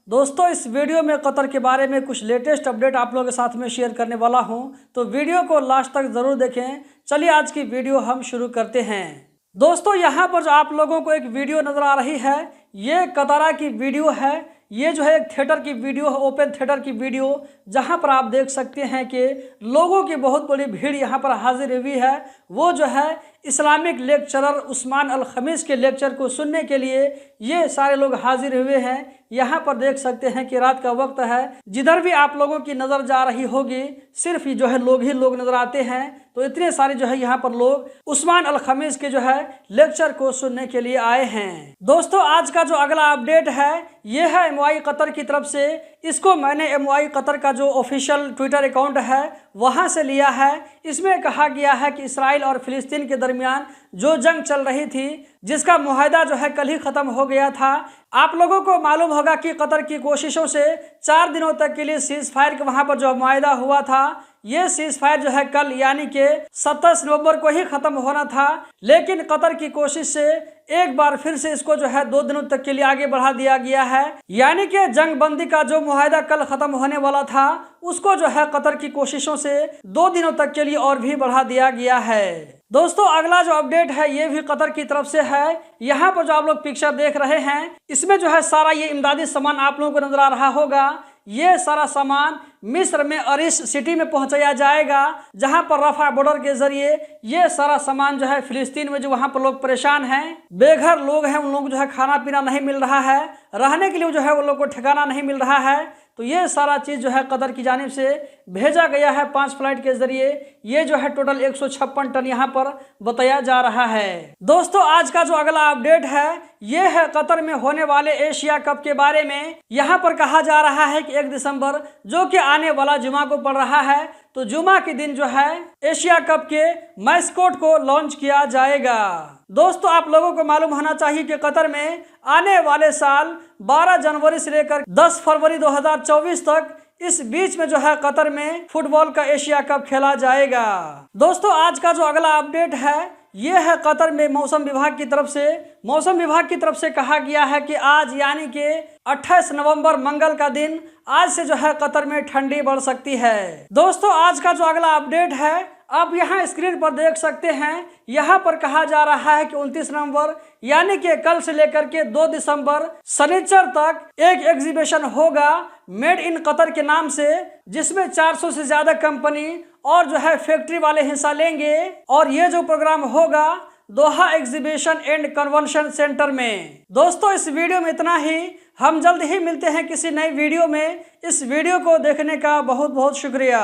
दोस्तों इस वीडियो में कतर के बारे में कुछ लेटेस्ट अपडेट आप लोगों के साथ में शेयर करने वाला हूं, तो वीडियो को लास्ट तक ज़रूर देखें। चलिए आज की वीडियो हम शुरू करते हैं। दोस्तों यहां पर जो आप लोगों को एक वीडियो नज़र आ रही है, ये कतरा की वीडियो है। ये जो है एक थिएटर की वीडियो है, ओपन थिएटर की वीडियो, जहां पर आप देख सकते हैं कि लोगों की बहुत बड़ी भीड़ यहां पर हाजिर हुई है। वो जो है इस्लामिक लेक्चरर उस्मान अल खमीस के लेक्चर को सुनने के लिए ये सारे लोग हाजिर हुए हैं। यहाँ पर देख सकते हैं कि रात का वक्त है, जिधर भी आप लोगों की नज़र जा रही होगी सिर्फ जो है लोग ही लोग नज़र आते हैं। तो इतने सारे जो है यहाँ पर लोग उस्मान अल खमीस के जो है लेक्चर को सुनने के लिए आए हैं। दोस्तों आज का जो अगला अपडेट है ये है MOI कतर की तरफ से। इसको मैंने MOI कतर का जो ऑफिशियल ट्विटर अकाउंट है वहाँ से लिया है। इसमें कहा गया है कि इसराइल और फिलिस्तीन के दरमियान जो जंग चल रही थी, जिसका मुआहदा जो है कल ही ख़त्म हो गया था। आप लोगों को मालूम होगा कि कतर की कोशिशों से 4 दिनों तक के लिए सीज फायर का वहाँ पर जो मुआहदा हुआ था, ये सीज फायर जो है कल यानी कि 27 नवंबर को ही ख़त्म होना था। लेकिन कतर की कोशिश से एक बार फिर से इसको जो है 2 दिनों तक के लिए आगे बढ़ा दिया गया है। यानी कि जंग बंदी का जो मुआहदा कल ख़त्म होने वाला था, उसको जो है कतर की कोशिशों से 2 दिनों तक के लिए और भी बढ़ा दिया गया है। दोस्तों अगला जो अपडेट है ये भी कतर की तरफ से है। यहाँ पर जो आप लोग पिक्चर देख रहे हैं, इसमें जो है सारा ये इमदादी सामान आप लोगों को नजर आ रहा होगा। ये सारा सामान मिस्र में अरिश सिटी में पहुंचाया जाएगा, जहां पर रफा बॉर्डर के जरिए ये सारा सामान जो है फिलिस्तीन में जो वहां पर लोग परेशान हैं, बेघर लोग हैं, उन लोग जो है खाना पीना नहीं मिल रहा है, रहने के लिए जो है वो लोग को ठिकाना नहीं मिल रहा है। तो ये सारा चीज़ जो है कतर की जानिब से भेजा गया है 5 फ्लाइट के जरिए। ये जो है टोटल 156 टन यहाँ पर बताया जा रहा है। दोस्तों आज का जो अगला अपडेट है ये है कतर में होने वाले एशिया कप के बारे में। यहाँ पर कहा जा रहा है कि 1 दिसंबर जो कि आने वाला जुमा को पड़ रहा है, तो जुमा के दिन जो है एशिया कप के मैस्कोट को लॉन्च किया जाएगा। दोस्तों आप लोगों को मालूम होना चाहिए कि कतर में आने वाले साल 12 जनवरी से लेकर 10 फरवरी 2024 तक इस बीच में जो है कतर में फुटबॉल का एशिया कप खेला जाएगा। दोस्तों आज का जो अगला अपडेट है ये है कतर में मौसम विभाग की तरफ से। मौसम विभाग की तरफ से कहा गया है कि आज यानी कि 28 नवंबर मंगल का दिन, आज से जो है कतर में ठंडी बढ़ सकती है। दोस्तों आज का जो अगला अपडेट है आप यहाँ स्क्रीन पर देख सकते हैं। यहाँ पर कहा जा रहा है कि 29 नवंबर यानी कि कल से लेकर के 2 दिसंबर शनिचर तक एक एग्जीबिशन होगा मेड इन कतर के नाम से, जिसमें 400 से ज्यादा कंपनी और जो है फैक्ट्री वाले हिस्सा लेंगे। और ये जो प्रोग्राम होगा दोहा एग्जीबिशन एंड कन्वेंशन सेंटर में। दोस्तों इस वीडियो में इतना ही। हम जल्द ही मिलते हैं किसी नई वीडियो में। इस वीडियो को देखने का बहुत बहुत शुक्रिया।